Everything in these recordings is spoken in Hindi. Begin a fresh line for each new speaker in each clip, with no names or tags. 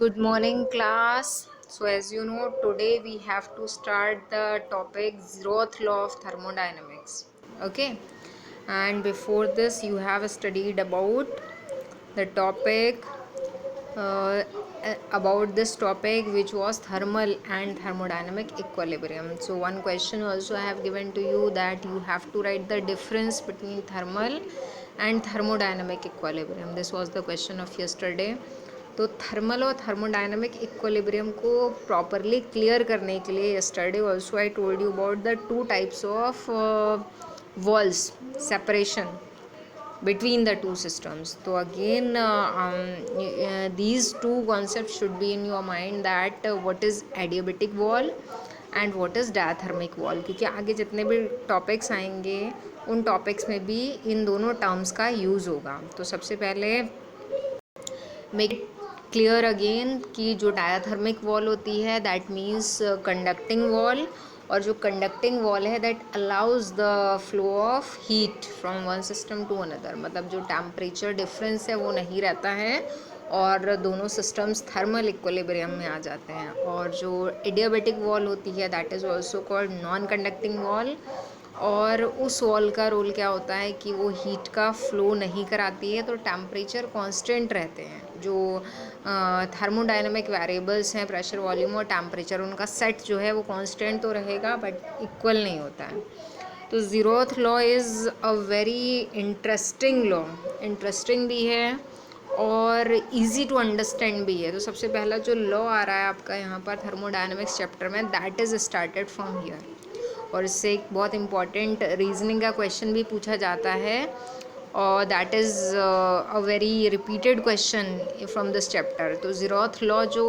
Good morning, class. So, as you know, today we have to start the topic zeroth law of thermodynamics. Okay, and before this, you have studied the topic uh, about this topic, which was thermal and thermodynamic equilibrium. So, one question also I have given to you that you have to write the difference between thermal and thermodynamic equilibrium. This was the question of yesterday. तो थर्मल और थर्मोडायनामिक इक्विलिब्रियम को प्रॉपरली क्लियर करने के लिए yesterday also I told you about the two types of walls separation between the two systems. So again these two concepts should be in your mind that what is adiabatic wall and what is diathermic wall, क्योंकि आगे जितने भी टॉपिक्स आएंगे उन टॉपिक्स में भी इन दोनों टर्म्स का यूज़ होगा. तो सबसे पहले मेक इट क्लियर अगेन कि जो डायाथर्मिक वॉल होती है दैट मीन्स कंडक्टिंग वॉल, और जो कंडक्टिंग वॉल है that allows the flow of heat from one system to another. मतलब जो टेम्परेचर डिफरेंस है वो नहीं रहता है और दोनों सिस्टम्स थर्मल इक्विलिब्रियम में आ जाते हैं. और जो एडियाबेटिक वॉल होती है that is also called non conducting wall, और उस वॉल का रोल क्या होता है कि वो हीट का फ्लो नहीं कराती है, तो टेम्परेचर कांस्टेंट रहते हैं. जो थर्मोडायनामिक वेरिएबल्स हैं प्रेशर, वॉल्यूम और टेम्परेचर, उनका सेट जो है वो कांस्टेंट तो रहेगा बट इक्वल नहीं होता है. तो zeroth law is a very interesting law, interesting भी है और इजी टू अंडरस्टैंड भी है. तो सबसे पहला जो लॉ आ रहा है आपका यहाँ पर थर्मोडायनामिक्स चैप्टर में that is started from here, और इससे एक बहुत इंपॉर्टेंट रीजनिंग का क्वेश्चन भी पूछा जाता है और that is a very repeated question from this chapter. तो ज़ीरोथ लॉ जो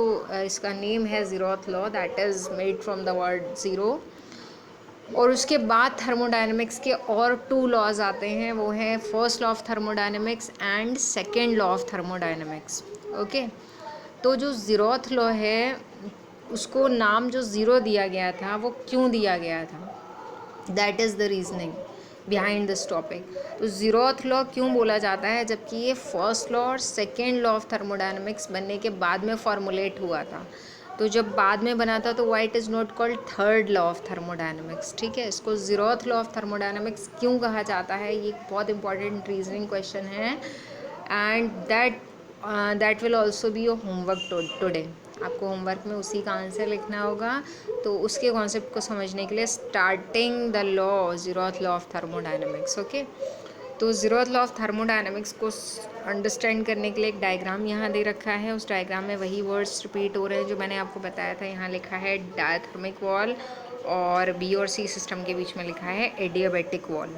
इसका नेम है zeroth law that is made from the word zero. और उसके बाद थर्मोडायनेमिक्स के और टू लॉज आते हैं, वो हैं first law of thermodynamics and second law of thermodynamics. Okay, तो जो ज़ीरोथ लॉ है उसको नाम जो ज़ीरो दिया गया था वो क्यों दिया गया था, that is the reasoning behind this topic. तो ज़ीरोथ लॉ क्यों बोला जाता है जबकि ये फर्स्ट लॉ और सेकेंड लॉ ऑफ थर्मोडायनेमिक्स बनने के बाद में फॉर्मुलेट हुआ था. तो जब बाद में बना था तो why it is not called third law of thermodynamics. ठीक है, इसको ज़ीरोथ लॉ ऑफ थर्मोडायनेमिक्स क्यों कहा जाता है, ये एक बहुत इंपॉर्टेंट रीजनिंग क्वेश्चन है and that will also be your homework today. आपको होमवर्क में उसी का आंसर लिखना होगा. तो उसके कॉन्सेप्ट को समझने के लिए starting the law zeroth law of thermodynamics. Okay, तो ज़ीरोथ लॉ ऑफ थर्मोडायनेमिक्स को अंडरस्टैंड करने के लिए एक डायग्राम यहाँ दे रखा है. उस डायग्राम में वही वर्ड्स रिपीट हो रहे हैं जो मैंने आपको बताया था. यहाँ लिखा है डायथर्मिक वॉल और बी और सी सिस्टम के बीच में लिखा है एडियाबेटिक वॉल.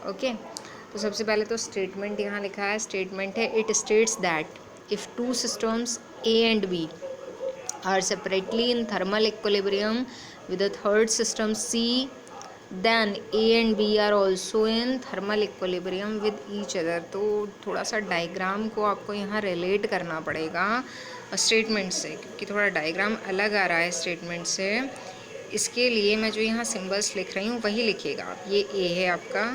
ओके, तो सबसे पहले तो स्टेटमेंट यहाँ लिखा है. स्टेटमेंट है it states that if two systems A and B are separately in thermal equilibrium with a third system C, then A and B are also in thermal equilibrium with each other. तो थोड़ा सा डायग्राम को आपको यहाँ रिलेट करना पड़ेगा स्टेटमेंट से, क्योंकि थोड़ा डायग्राम अलग आ रहा है स्टेटमेंट से. इसके लिए मैं जो यहाँ सिंबल्स लिख रही हूँ वही लिखिएगा आप. ये A है आपका,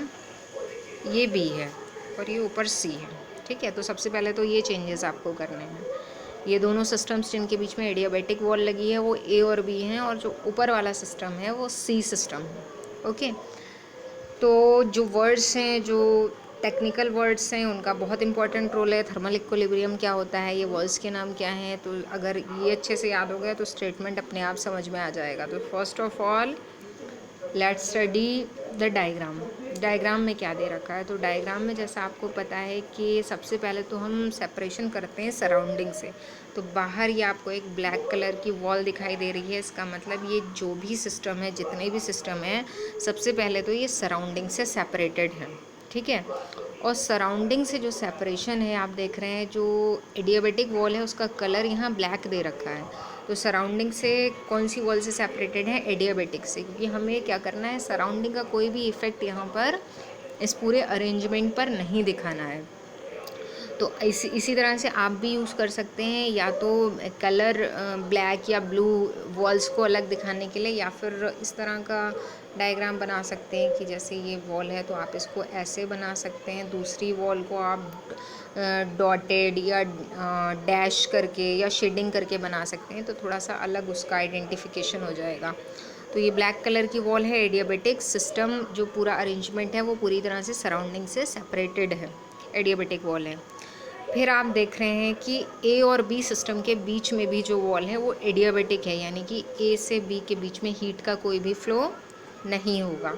ये B है और ये ऊपर C है. ठीक है, तो सबसे पहले तो ये चेंजेस आपको करने हैं. ये दोनों सिस्टम्स जिनके बीच में एडियाबेटिक वॉल लगी है वो ए और बी हैं, और जो ऊपर वाला सिस्टम है वो सी सिस्टम है. ओके, तो जो वर्ड्स हैं, जो टेक्निकल वर्ड्स हैं, उनका बहुत इंपॉर्टेंट रोल है. थर्मल इक्विलिब्रियम क्या होता है, ये वर्ड्स के नाम क्या हैं, तो अगर ये अच्छे से याद हो गया तो स्टेटमेंट अपने आप समझ में आ जाएगा. तो first of all let's study the diagram. Diagram में क्या दे रखा है, तो डायग्राम में जैसा आपको पता है कि सबसे पहले तो हम सेपरेशन करते हैं सराउंडिंग से. तो बाहर ये आपको एक ब्लैक कलर की वॉल दिखाई दे रही है. इसका मतलब ये जो भी सिस्टम है, जितने भी सिस्टम है, सबसे पहले तो ये सराउंडिंग से सेपरेटेड है. ठीक है, और सराउंडिंग से जो सेपरेशन है आप देख रहे हैं, जो एडियाबेटिक वॉल है उसका कलर यहाँ ब्लैक दे रखा है. तो सराउंडिंग से कौन सी वॉल से सेपरेटेड है, एडियाबेटिक से, क्योंकि हमें क्या करना है, सराउंडिंग का कोई भी इफ़ेक्ट यहाँ पर इस पूरे अरेंजमेंट पर नहीं दिखाना है. तो इसी तरह से आप भी यूज़ कर सकते हैं, या तो कलर ब्लैक या ब्लू वॉल्स को अलग दिखाने के लिए, या फिर इस तरह का डायग्राम बना सकते हैं कि जैसे ये वॉल है तो आप इसको ऐसे बना सकते हैं, दूसरी वॉल को आप डॉटेड या डैश करके या शेडिंग करके बना सकते हैं, तो थोड़ा सा अलग उसका आइडेंटिफिकेशन हो जाएगा। तो ये ब्लैक कलर की वॉल है एडियाबेटिक सिस्टम, जो पूरा अरेंजमेंट है वो पूरी तरह से सराउंडिंग से सेपरेटेड है, एडियाबेटिक वॉल है। फिर आप देख रहे हैं कि ए और बी सिस्टम के बीच में भी जो वॉल है वो एडियाबेटिक है, यानी कि ए से बी के बीच में हीट का कोई भी फ्लो नहीं होगा।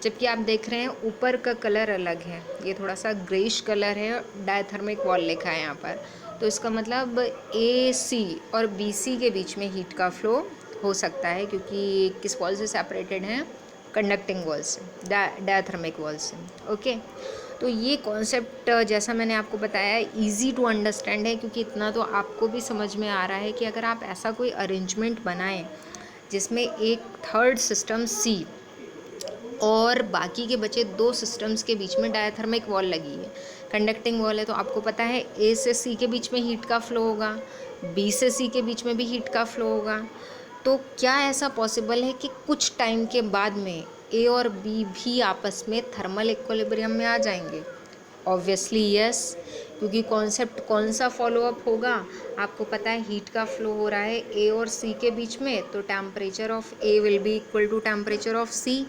जबकि आप देख रहे हैं ऊपर का कलर अलग है, ये थोड़ा सा ग्रेइश कलर है, डायथर्मिक वॉल लिखा है यहाँ पर, तो इसका मतलब ए सी और बी सी के बीच में हीट का फ्लो हो सकता है, क्योंकि किस वॉल से सेपरेटेड हैं, कंडक्टिंग वॉल से, डायथर्मिक वॉल से। ओके, तो ये कॉन्सेप्ट जैसा मैंने आपको बताया इजी टू अंडरस्टैंड है, क्योंकि इतना तो आपको भी समझ में आ रहा है कि अगर आप ऐसा कोई अरेंजमेंट बनाएं जिसमें एक थर्ड सिस्टम सी और बाकी के बचे दो सिस्टम्स के बीच में डायथर्मिक वॉल लगी है, कंडक्टिंग वॉल है, तो आपको पता है ए से सी के बीच में हीट का फ्लो होगा, बी से सी के बीच में भी हीट का फ्लो होगा। तो क्या ऐसा पॉसिबल है कि कुछ टाइम के बाद में ए और बी भी आपस में थर्मल इक्विलिब्रियम में आ जाएंगे? ऑब्वियसली यस, क्योंकि कॉन्सेप्ट कौन सा फॉलोअप होगा, आपको पता है हीट का फ्लो हो रहा है ए और सी के बीच में, तो temperature of A will be equal to temperature of C,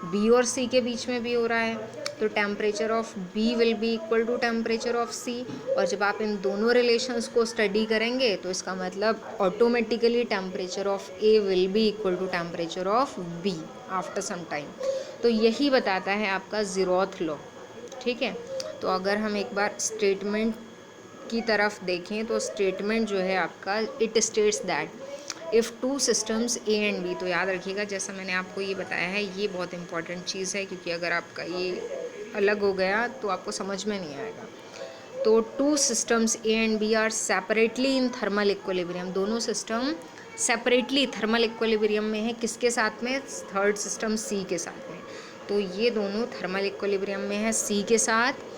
B और सी के बीच में भी हो रहा है, तो temperature of B will be equal to temperature of C. और जब आप इन दोनों रिलेशंस को स्टडी करेंगे तो इसका मतलब automatically temperature of A will be equal to temperature of B after some time. तो यही बताता है आपका ज़ीरोथ लॉ। ठीक है, तो अगर हम एक बार स्टेटमेंट की तरफ देखें तो स्टेटमेंट जो है आपका, it states that if two systems A and B, तो याद रखिएगा जैसा मैंने आपको ये बताया है, ये बहुत इंपॉर्टेंट चीज़ है, क्योंकि अगर आपका ये अलग हो गया तो आपको समझ में नहीं आएगा। तो two systems A and B are separately in thermal equilibrium, दोनों सिस्टम सेपरेटली थर्मल इक्विलिब्रियम में है, किसके साथ में, थर्ड सिस्टम सी के साथ में। तो ये दोनों थर्मल इक्विलिब्रियम में है सी के साथ।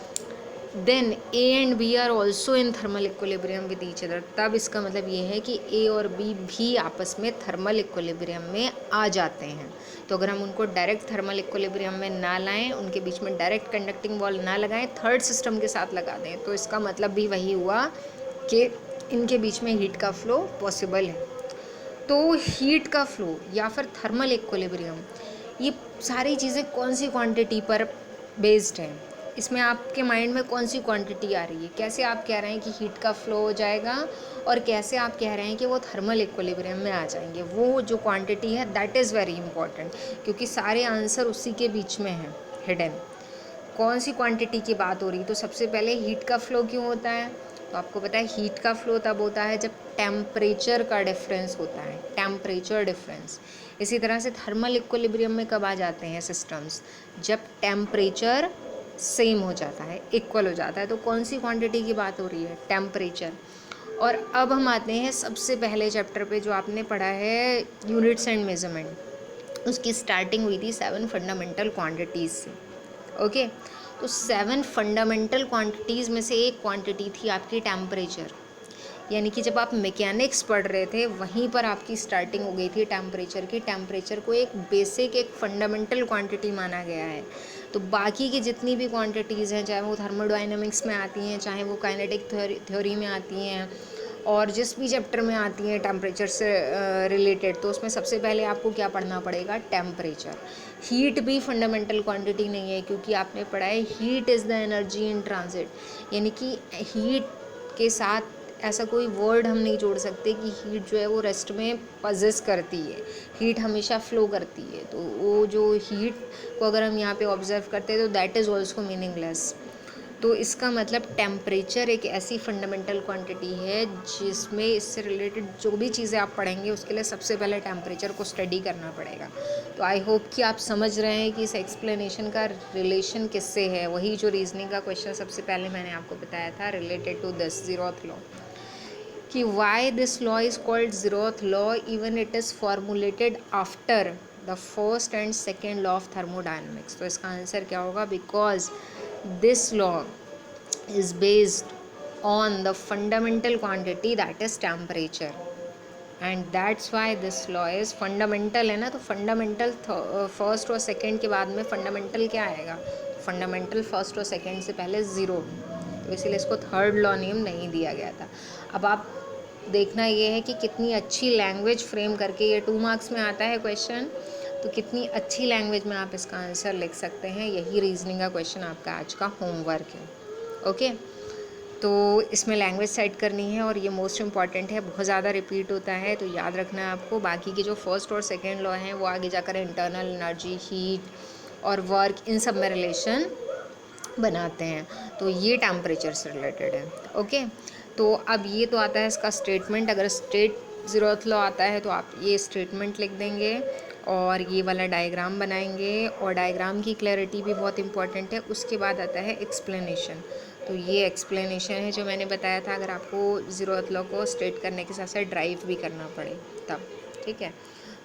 Then A and B are also in thermal equilibrium with each other, तब इसका मतलब ये है कि ए और बी भी आपस में थर्मल इक्विलिब्रियम में आ जाते हैं। तो अगर हम उनको डायरेक्ट थर्मल इक्विलिब्रियम में ना लाएं, उनके बीच में डायरेक्ट कंडक्टिंग वॉल ना लगाएं, थर्ड सिस्टम के साथ लगा दें, तो इसका मतलब भी वही हुआ कि इनके बीच में हीट का फ्लो पॉसिबल है। तो हीट का फ्लो या फिर थर्मल इक्विलिब्रियम, ये सारी चीज़ें कौन सी क्वांटिटी पर बेस्ड हैं? इसमें आपके माइंड में कौन सी क्वांटिटी आ रही है? कैसे आप कह रहे हैं कि हीट का फ्लो हो जाएगा और कैसे आप कह रहे हैं कि वो थर्मल इक्विलिब्रियम में आ जाएंगे? वो जो क्वांटिटी है दैट इज़ वेरी इंपॉर्टेंट, क्योंकि सारे आंसर उसी के बीच में हैं हिडन। कौन सी क्वांटिटी की बात हो रही? तो सबसे पहले हीट का फ्लो क्यों होता है? तो आपको पता है हीट का फ्लो तब होता है जब टेम्परेचर का डिफरेंस होता है, टेम्परेचर डिफरेंस। इसी तरह से थर्मल इक्विलिब्रियम में कब आ जाते हैं सिस्टम्स? जब टेम्परेचर सेम हो जाता है, इक्वल हो जाता है। तो कौन सी क्वांटिटी की बात हो रही है? टेम्परेचर। और अब हम आते हैं सबसे पहले चैप्टर पे जो आपने पढ़ा है यूनिट्स एंड मेजरमेंट, उसकी स्टार्टिंग हुई थी 7 फंडामेंटल क्वांटिटीज़ से। ओके, तो 7 फंडामेंटल क्वांटिटीज़ में से एक क्वांटिटी थी आपकी टेम्परेचर, यानी कि जब आप मैकेनिक्स पढ़ रहे थे वहीं पर आपकी स्टार्टिंग हो गई थी टेम्परेचर की। टेम्परेचर को एक बेसिक, एक फंडामेंटल क्वांटिटी माना गया है। तो बाकी की जितनी भी क्वांटिटीज़ हैं, चाहे वो थर्मोडायनामिक्स में आती हैं, चाहे वो काइनेटिक थ्योरी में आती हैं, और जिस भी चैप्टर में आती हैं टेम्परेचर से रिलेटेड, तो उसमें सबसे पहले आपको क्या पढ़ना पड़ेगा? टेम्परेचर। हीट भी फंडामेंटल क्वांटिटी नहीं है, क्योंकि आपने पढ़ा है heat is the energy in transit, यानी कि हीट के साथ ऐसा कोई वर्ड हम नहीं जोड़ सकते कि हीट जो है वो रेस्ट में पजेस करती है, हीट हमेशा फ्लो करती है। तो वो जो हीट को अगर हम यहाँ पे ऑब्जर्व करते हैं तो दैट इज़ ऑल्सो मीनिंगलेस। तो इसका मतलब टेम्परेचर एक ऐसी फंडामेंटल क्वांटिटी है जिसमें इससे रिलेटेड जो भी चीज़ें आप पढ़ेंगे उसके लिए सबसे पहले टेम्परेचर को स्टडी करना पड़ेगा। तो आई होप कि आप समझ रहे हैं कि इस एक्सप्लेनेशन का रिलेशन किससे है। वही जो रीजनिंग का क्वेश्चन सबसे पहले मैंने आपको बताया था related to this zeroth law, कि why this law is called zeroth law even it is formulated after the first and second law of thermodynamics. तो इसका आंसर क्या होगा? Because this law is based on the fundamental quantity that is temperature, and that's why this law is fundamental है ना। तो फंडामेंटल फर्स्ट और सेकंड के बाद में फंडामेंटल क्या आएगा? फंडामेंटल फर्स्ट और सेकंड से पहले ज़ीरो, तो इसीलिए इसको थर्ड लॉ नेम नहीं दिया गया था। अब आप देखना ये है कि कितनी अच्छी लैंग्वेज फ्रेम करके, ये 2 मार्क्स में आता है क्वेश्चन, तो कितनी अच्छी लैंग्वेज में आप इसका आंसर लिख सकते हैं। यही रीजनिंग का क्वेश्चन आपका आज का होमवर्क है। ओके, तो इसमें लैंग्वेज सेट करनी है और ये मोस्ट इम्पॉर्टेंट है, बहुत ज़्यादा रिपीट होता है, तो याद रखना है आपको। बाकी के जो फर्स्ट और सेकेंड लॉ हैं वो आगे जाकर इंटरनल एनर्जी, हीट और वर्क, इन सब में रिलेशन बनाते हैं, तो ये टेम्परेचर से रिलेटेड है। ओके, तो अब ये तो आता है इसका स्टेटमेंट। अगर स्टेट ज़ीरोथ लॉ आता है तो आप ये स्टेटमेंट लिख देंगे और ये वाला डायग्राम बनाएंगे, और डायग्राम की क्लैरिटी भी बहुत इंपॉर्टेंट है। उसके बाद आता है एक्सप्लेनेशन, तो ये एक्सप्लेनेशन है जो मैंने बताया था, अगर आपको ज़ीरोथ लॉ को स्टेट करने के साथ साथ ड्राइव भी करना पड़े तब, ठीक है।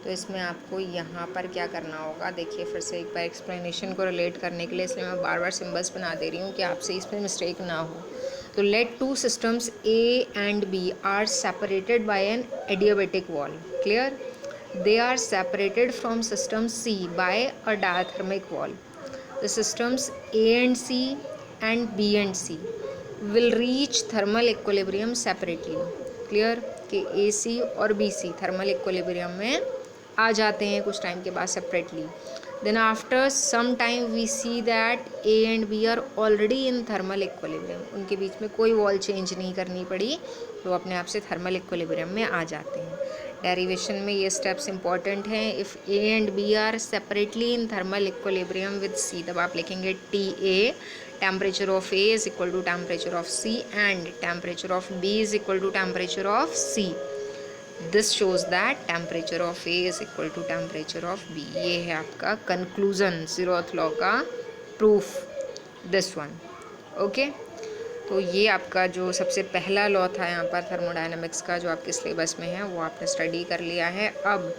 तो इसमें आपको यहाँ पर क्या करना होगा, देखिए फिर से एक बार एक्सप्लेनेशन को रिलेट करने के लिए, इसलिए मैं बार बार सिम्बल्स बना दे रही हूँ कि आपसे इसमें मिस्टेक ना हो। तो late 2 systems A and B are separated by an adiabatic wall. Clear? They are separated from system C by a diathermic wall. The systems A and C and B and C will reach thermal equilibrium separately. Clear? कि AC और BC थर्मल इक्विलिब्रियम में आ जाते हैं कुछ टाइम के बाद separately. Then after some time we see that A and B are already in thermal equilibrium, उनके बीच में कोई वॉल चेंज नहीं करनी पड़ी, तो अपने आप से थर्मल इक्विलिब्रियम में आ जाते हैं। डेरिवेशन में ये स्टेप्स इंपॉर्टेंट हैं। If A and B are separately in thermal equilibrium with C, तब आप लिखेंगे TA, temperature of A is equal to temperature of C and temperature of B is equal to temperature of C. This shows that temperature of A is equal to temperature of B. ये है आपका conclusion ज़ीरोथ लॉ का proof, this one. ओके, तो ये आपका जो सबसे पहला लॉ था यहाँ पर थर्मोडायनामिक्स का, जो आपके सिलेबस में है, वो आपने स्टडी कर लिया है। अब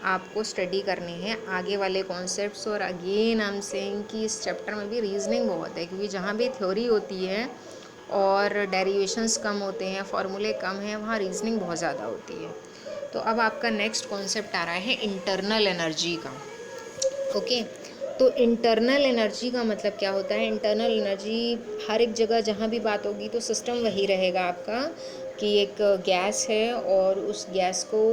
आपको स्टडी करनी है आगे वाले कॉन्सेप्ट्स, और अगेन आई एम सेइंग कि इस चैप्टर में भी रीजनिंग बहुत है, क्योंकि जहाँ भी थ्योरी होती है और डेरिवेशंस कम होते हैं, फॉर्मूले कम हैं, वहाँ रीजनिंग बहुत ज़्यादा होती है। तो अब आपका नेक्स्ट कॉन्सेप्ट आ रहा है इंटरनल एनर्जी का। ओके, तो इंटरनल एनर्जी का मतलब क्या होता है। इंटरनल एनर्जी हर एक जगह जहाँ भी बात होगी तो सिस्टम वही रहेगा आपका, कि एक गैस है और उस गैस को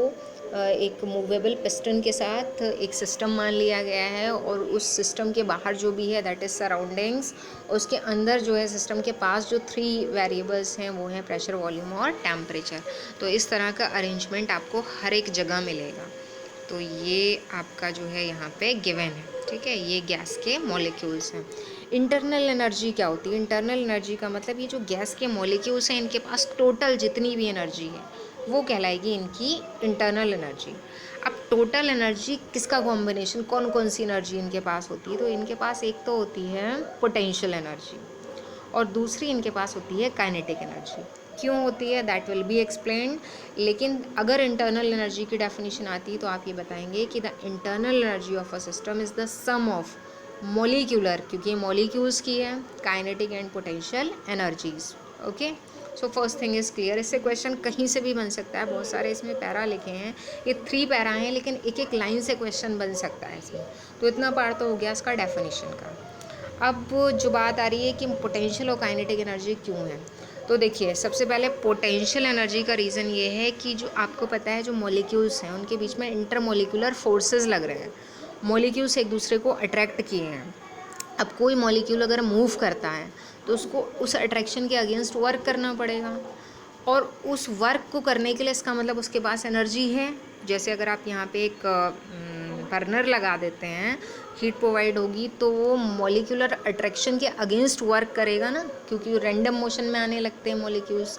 एक मूवेबल पिस्टन के साथ एक सिस्टम मान लिया गया है, और उस सिस्टम के बाहर जो भी है दैट इज़ सराउंडिंग्स, उसके अंदर जो है सिस्टम के पास जो 3 वेरिएबल्स हैं वो हैं प्रेशर, वॉल्यूम और टेम्परेचर। तो इस तरह का अरेंजमेंट आपको हर एक जगह मिलेगा। तो ये आपका जो है यहाँ पे गिवन है, ठीक है। ये गैस के मॉलिक्यूल्स हैं। इंटरनल एनर्जी क्या होती है। इंटरनल एनर्जी का मतलब ये जो गैस के मॉलिक्यूल्स हैं इनके पास टोटल जितनी भी एनर्जी है वो कहलाएगी इनकी इंटरनल एनर्जी। अब टोटल एनर्जी किसका कॉम्बिनेशन, कौन कौन सी एनर्जी इनके पास होती है, तो इनके पास एक तो होती है पोटेंशियल एनर्जी और दूसरी इनके पास होती है काइनेटिक एनर्जी। क्यों होती है दैट विल बी एक्सप्लेन्ड, लेकिन अगर इंटरनल एनर्जी की डेफिनेशन आती है तो आप ये बताएंगे कि the internal energy of a system is the sum of molecular, क्योंकि मॉलिक्यूल्स की है, kinetic and potential energies. Okay, so first thing is clear. इससे क्वेश्चन कहीं से भी बन सकता है, बहुत सारे इसमें पैरा लिखे हैं, ये 3 पैरा हैं, लेकिन एक एक लाइन से क्वेश्चन बन सकता है इसमें। तो इतना पार्ट तो हो गया इसका डेफिनेशन का। अब जो बात आ रही है कि पोटेंशियल और काइनेटिक एनर्जी क्यों है, तो देखिए सबसे पहले पोटेंशियल एनर्जी का रीज़न ये है कि जो आपको पता है जो मॉलिक्यूल्स हैं उनके बीच में इंटरमॉलिक्यूलर फोर्सेस लग रहे हैं, मॉलिक्यूल्स एक दूसरे को अट्रैक्ट किए हैं। अब कोई मॉलिक्यूल अगर मूव करता है तो उसको उस अट्रैक्शन के अगेंस्ट वर्क करना पड़ेगा, और उस वर्क को करने के लिए इसका मतलब उसके पास एनर्जी है। जैसे अगर आप यहाँ पे एक बर्नर लगा देते हैं, हीट प्रोवाइड होगी तो वो मॉलिक्यूलर अट्रैक्शन के अगेंस्ट वर्क करेगा ना, क्योंकि रैंडम मोशन में आने लगते हैं मॉलिक्यूल्स।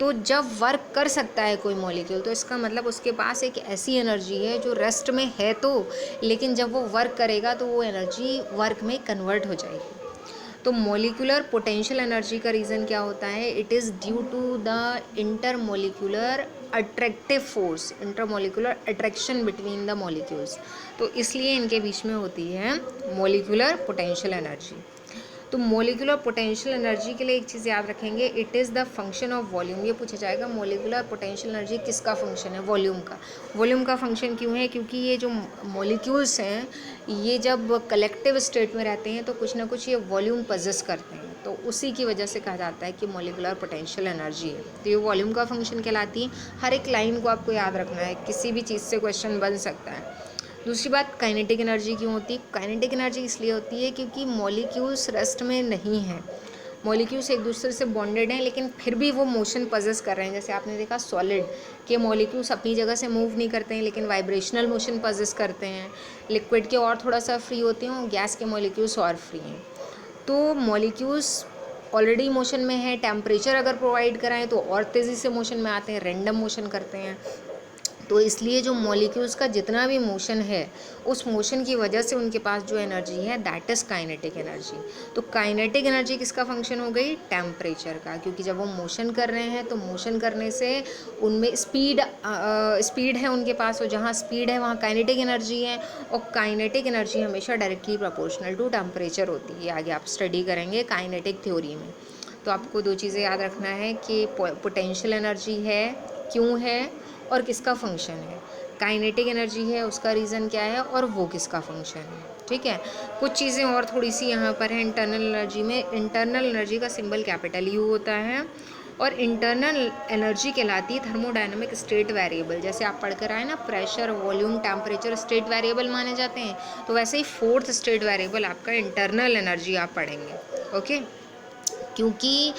तो जब वर्क कर सकता है कोई मॉलिक्यूल तो इसका मतलब उसके पास एक ऐसी एनर्जी है जो रेस्ट में है, तो लेकिन जब वो वर्क करेगा तो वो एनर्जी वर्क में कन्वर्ट हो जाएगी। तो मॉलिक्यूलर पोटेंशियल एनर्जी का रीज़न क्या होता है, it is due to the intermolecular attractive force, intermolecular attraction between the molecules, तो इसलिए इनके बीच में होती है मॉलिक्यूलर पोटेंशियल एनर्जी। तो मॉलिक्यूलर पोटेंशियल एनर्जी के लिए एक चीज़ याद रखेंगे, it is the function of volume. ये पूछा जाएगा मॉलिक्यूलर पोटेंशियल एनर्जी किसका फंक्शन है, वॉल्यूम का। वॉल्यूम का फंक्शन क्यों है, क्योंकि ये जो मॉलिक्यूल्स हैं ये जब कलेक्टिव स्टेट में रहते हैं तो कुछ ना कुछ ये वॉल्यूम पजेस करते हैं, तो उसी की वजह से कहा जाता है कि मॉलिक्यूलर पोटेंशियल एनर्जी है। तो ये वॉल्यूम का फंक्शन कहलाती है। हर एक लाइन को आपको याद रखना है, किसी भी चीज़ से क्वेश्चन बन सकता है। दूसरी बात, काइनेटिक एनर्जी क्यों होती है? काइनेटिक एनर्जी इसलिए होती है क्योंकि मॉलिक्यूल्स रेस्ट में नहीं हैं। मॉलिक्यूल्स एक दूसरे से बॉन्डेड हैं, लेकिन फिर भी वो मोशन पजेस कर रहे हैं। जैसे आपने देखा सॉलिड के मॉलिक्यूल्स अपनी जगह से मूव नहीं करते हैं, लेकिन वाइब्रेशनल मोशन पजेस करते हैं। लिक्विड के और थोड़ा सा फ्री होते हैं, और गैस के मॉलिक्यूल्स और फ्री हैं। तो मॉलिक्यूल्स ऑलरेडी मोशन में है, टेम्परेचर अगर प्रोवाइड कराएं तो और तेज़ी से मोशन में आते हैं, रैंडम मोशन करते हैं। तो इसलिए जो मॉलिक्यूल्स का जितना भी मोशन है, उस मोशन की वजह से उनके पास जो एनर्जी है दैट इज़ काइनेटिक एनर्जी। तो काइनेटिक एनर्जी किसका फंक्शन हो गई? टेम्परेचर का, क्योंकि जब वो मोशन कर रहे हैं तो मोशन करने से उनमें स्पीड है उनके पास, और जहाँ स्पीड है वहाँ काइनेटिक एनर्जी है, और काइनेटिक एनर्जी हमेशा डायरेक्टली प्रोपोर्शनल टू टेम्परेचर होती है। आगे आप स्टडी करेंगे काइनेटिक थ्योरी में। तो आपको दो चीज़ें याद रखना है कि पोटेंशियल एनर्जी है, क्यों है, और किसका फंक्शन है। काइनेटिक एनर्जी है, उसका रीज़न क्या है, और वो किसका फंक्शन है। ठीक है। कुछ चीज़ें और थोड़ी सी यहाँ पर है इंटरनल एनर्जी में। इंटरनल एनर्जी का सिंबल कैपिटल यू होता है, और इंटरनल एनर्जी कहलाती है थर्मोडायनेमिक स्टेट वेरिएबल। जैसे आप पढ़कर आए ना, pressure, volume, temperature state variable माने जाते हैं, तो वैसे ही फोर्थ स्टेट वेरिएबल आपका इंटरनल एनर्जी आप पढ़ेंगे। ओके, क्योंकि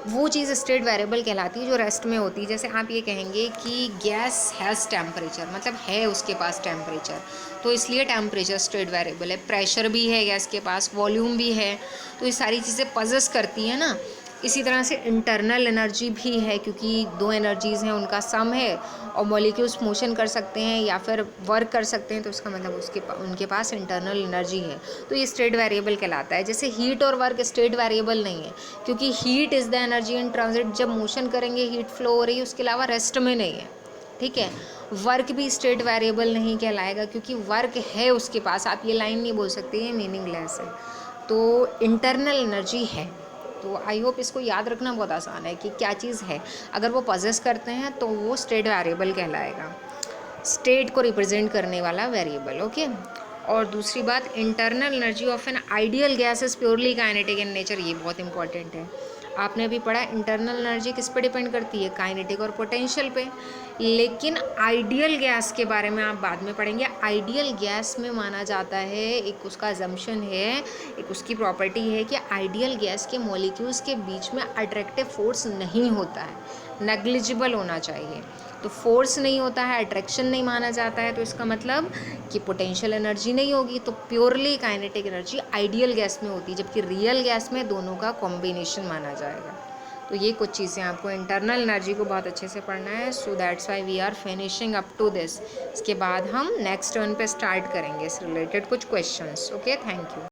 वो चीज़ स्टेट वेरिएबल कहलाती है जो रेस्ट में होती है। जैसे आप ये कहेंगे कि गैस हैज़ टेम्परेचर, मतलब है उसके पास टेम्परेचर, तो इसलिए टेम्परेचर स्टेट वेरिएबल है। प्रेशर भी है गैस के पास, वॉल्यूम भी है, तो ये सारी चीज़ें पजेस करती हैं ना। इसी तरह से इंटरनल एनर्जी भी है, क्योंकि दो एनर्जीज़ हैं, उनका सम है, और मॉलिक्यूल्स मोशन कर सकते हैं या फिर वर्क कर सकते हैं, तो उसका मतलब उनके पास इंटरनल एनर्जी है। तो ये स्टेट वेरिएबल कहलाता है। जैसे हीट और वर्क स्टेट वेरिएबल नहीं है, क्योंकि heat is the energy in transit. जब मोशन करेंगे हीट फ्लो हो रही है, उसके अलावा रेस्ट में नहीं है। ठीक है। वर्क भी स्टेट वेरिएबल नहीं कहलाएगा, क्योंकि वर्क है उसके पास। आप ये लाइन नहीं बोल सकते, ये मीनिंगलेस है। तो इंटरनल एनर्जी है। तो आई होप इसको याद रखना बहुत आसान है कि क्या चीज़ है। अगर वो पजेस करते हैं तो वो स्टेट वेरिएबल कहलाएगा, स्टेट को रिप्रेजेंट करने वाला वेरिएबल। ओके। और दूसरी बात, internal energy of an ideal gas is purely kinetic in nature. ये बहुत इंपॉर्टेंट है। आपने अभी पढ़ा इंटरनल एनर्जी किस पे डिपेंड करती है? काइनेटिक और पोटेंशियल पे। लेकिन आइडियल गैस के बारे में आप बाद में पढ़ेंगे। आइडियल गैस में माना जाता है, एक उसका अजम्पशन है, एक उसकी प्रॉपर्टी है कि आइडियल गैस के मॉलिक्यूल्स के बीच में अट्रैक्टिव फोर्स नहीं होता है, नेग्लिजिबल होना चाहिए। तो फोर्स नहीं होता है, अट्रैक्शन नहीं माना जाता है, तो इसका मतलब कि पोटेंशियल एनर्जी नहीं होगी। तो purely kinetic energy ideal gas में होती है, जबकि रियल गैस में दोनों का कॉम्बिनेशन माना जाएगा। तो ये कुछ चीज़ें आपको इंटरनल एनर्जी को बहुत अच्छे से पढ़ना है। So that's why we are finishing up to this. इसके बाद हम नेक्स्ट टर्न पे स्टार्ट करेंगे इस रिलेटेड कुछ क्वेश्चंस। Okay, thank you.